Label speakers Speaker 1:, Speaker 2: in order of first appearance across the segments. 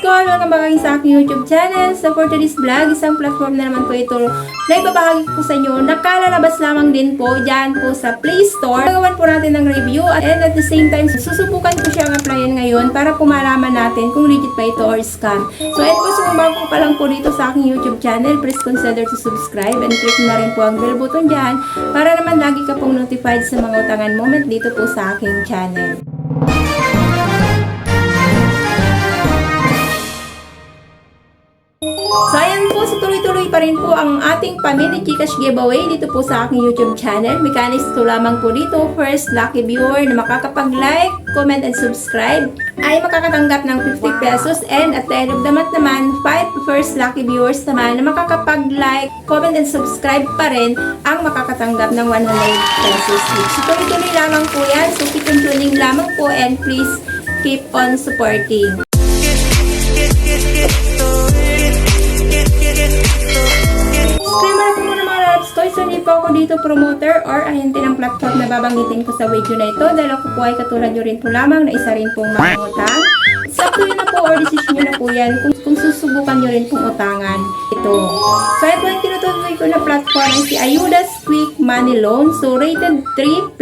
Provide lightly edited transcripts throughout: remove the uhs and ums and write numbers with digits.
Speaker 1: ko! Welcome back sa aking YouTube channel. So for today's vlog, isang platform na naman po ito na ibabahagi ko sa inyo. Nakalalabas lamang din po dyan po sa Play Store. Gagawan po natin ng review and at the same time, susubukan ko siyang applyan ngayon para po malaman natin kung legit ba ito or scam. So and po, kung bago pa lang po dito sa aking YouTube channel, please consider to subscribe and click na rin po ang bell button dyan para naman lagi ka pong notified sa mga utangan moment dito po sa aking channel. So ayan po, so tuloy-tuloy pa rin po ang ating Family Gcash giveaway dito po sa aking YouTube channel. Mechanics ko lamang po dito. First, lucky viewer na makakapag-like, comment, and subscribe ay makakatanggap ng 50 pesos. And at the end of the month naman, 5 first lucky viewers naman na makakapag-like, comment, and subscribe pa rin ang makakatanggap ng 100 pesos each. So tuloy-tuloy lamang po yan. So keep on tuning lamang po and please keep on supporting. So, hindi po ako dito promoter or ahente ng platform na babanggitin ko sa video na ito dahil ako po ay katulad nyo rin po lamang na isa rin pong mangutang. Sa tuyo na po or decision nyo na po yan kung susubukan nyo rin pong utangan ito. So, ito yung tinutuloy ko na platform ay si Ayudas Quick Money Loan. So, rated 3+.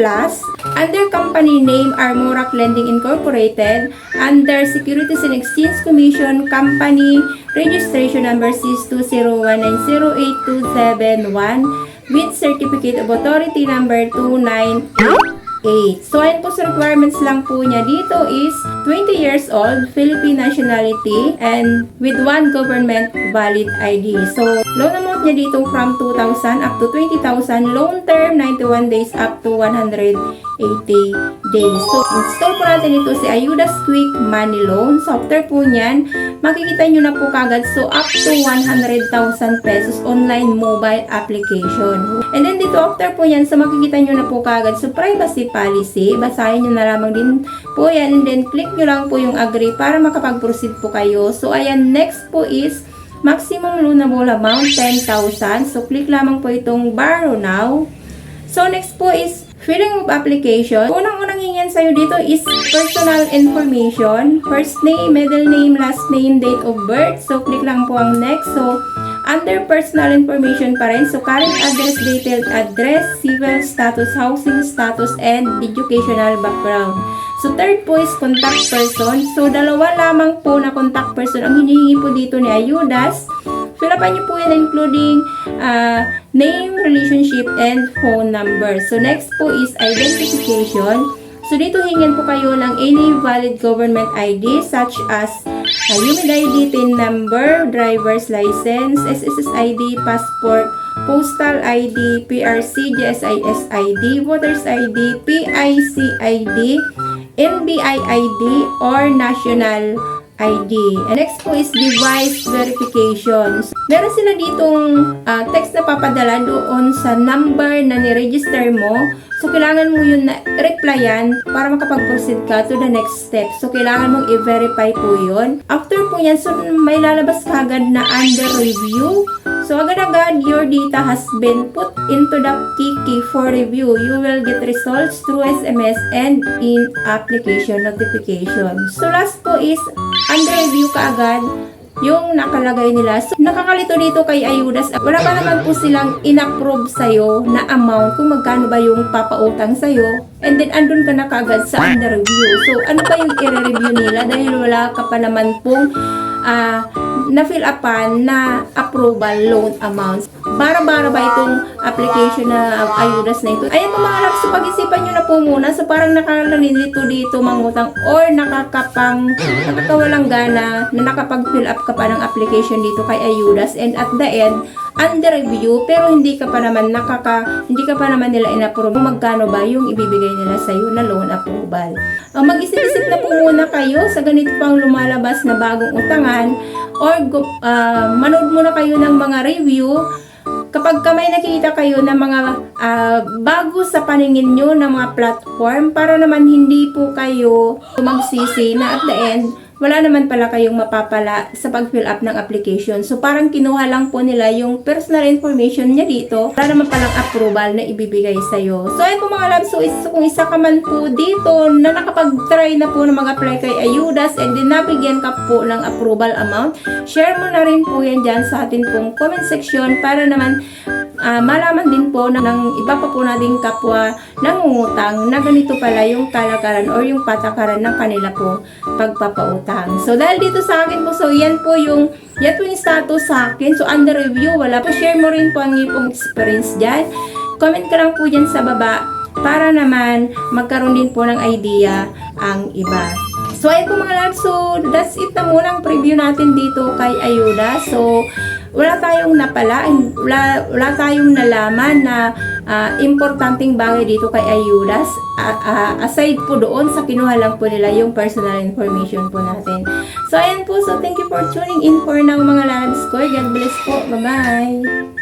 Speaker 1: Under company name Armorac Lending Incorporated. Under Securities and Exchange Commission Company Registration Number CIS201908271 with Certificate of Authority Number 2988. So, ayan po sa requirements lang po niya dito is 20 years old, Philippine nationality, and with one government valid ID. So, loan amount niya dito from 2,000 up to 20,000, loan term 91 days up to 180 days. So, install po natin ito si Ayudas Quick Money Loan. So, after po niyan, makikita nyo na po kagad. So, up to 100,000 pesos online mobile application. And then dito, after po yan, so makikita nyo na po kagad. So, privacy policy. Basahin nyo na lamang din po yan. And then, click nyo lang po yung agree para makapag-proceed po kayo. So, ayan, next po is maximum loanable amount, 10,000. So, click lamang po itong borrow now. So, next po is filling of application. Unang-unang hingyan sa'yo dito is personal information. First name, middle name, last name, date of birth. So, click lang po ang next. So, under personal information pa rin. So, current address, detailed address, civil status, housing status, and educational background. So, third po is contact person. So, dalawa lamang po na contact person ang hinihingi po dito ni Ayudas. Fill upan niyo po yan including name, relationship, and phone number. So, next po is identification. So, dito hingin po kayo ng any valid government ID such as UMID ID, TIN number, driver's license, SSS ID, passport, postal ID, PRC, GSIS ID, voter's ID, PIC ID, NBI ID, or national ID. And next po is device verification. Meron sila ditong text na papadala doon sa number na ni-register mo. So, kailangan mo yun na replyan para makapag-proceed ka to the next step. So, kailangan mong i-verify po yun. After po yan, so may lalabas kagad na under review. So, agad-agad, your data has been put into the key for review. You will get results through SMS and in application notification. So, last po is under review kaagad yung nakalagay nila. So, nakakalito dito kay Ayudas. Wala pa naman po silang in-approve sa'yo na amount kung magkano ba yung papautang sa'yo. And then, andun ka na kaagad sa under review. So, ano ba yung i-review nila? Dahil wala ka pa naman pong na-fill upan na approval loan amounts. Bara-bara ba itong application na Ayudas na ito? Ayan po mga loves, so pag-isipan nyo na po muna. So parang nakalalito dito mangutang or nakakawalang gana na nakapag-fill up ka pa ng application dito kay Ayudas. And at the end, under review, pero hindi ka pa naman nila in-approve kung magkano ba yung ibibigay nila sa iyo na loan approval. Mag-isip-isip na po muna kayo sa ganito pang lumalabas na bagong utangan or manood muna kayo ng mga review. Kapag may nakikita kayo ng mga bago sa paningin nyo ng mga platform para naman hindi po kayo magsisi na at the end wala naman pala kayong mapapala sa pag-fill up ng application. So, parang kinuha lang po nila yung personal information niya dito. Wala naman palang approval na ibibigay sa'yo. So, ayun po mga loves. So, kung isa ka man po dito na nakapag-try na po na mag-apply kay Ayudas and then nabigyan ka po ng approval amount, share mo na rin po yan dyan sa atin pong comment section para naman malaman din po ng iba pa po nating kapwa nangungutang na ganito pala yung kalakaran or yung patakaran ng kanila po pagpapautang. So, dahil dito sa akin po, so yan po yung status sa akin. So, under review, wala po. Share mo rin po ang iyong experience dyan. Comment ka lang po dyan sa baba para naman magkaroon din po ng idea ang iba. So, ayun po mga loves. So, that's it na muna ang preview natin dito kay Ayuda. So, wala tayong napala, wala tayong nalaman na importanteng bagay dito kay Ayudas. Aside po doon sa kinuha lang po nila yung personal information po natin. So, ayan po. So, thank you for tuning in for now mga loves ko. God bless po. Bye-bye!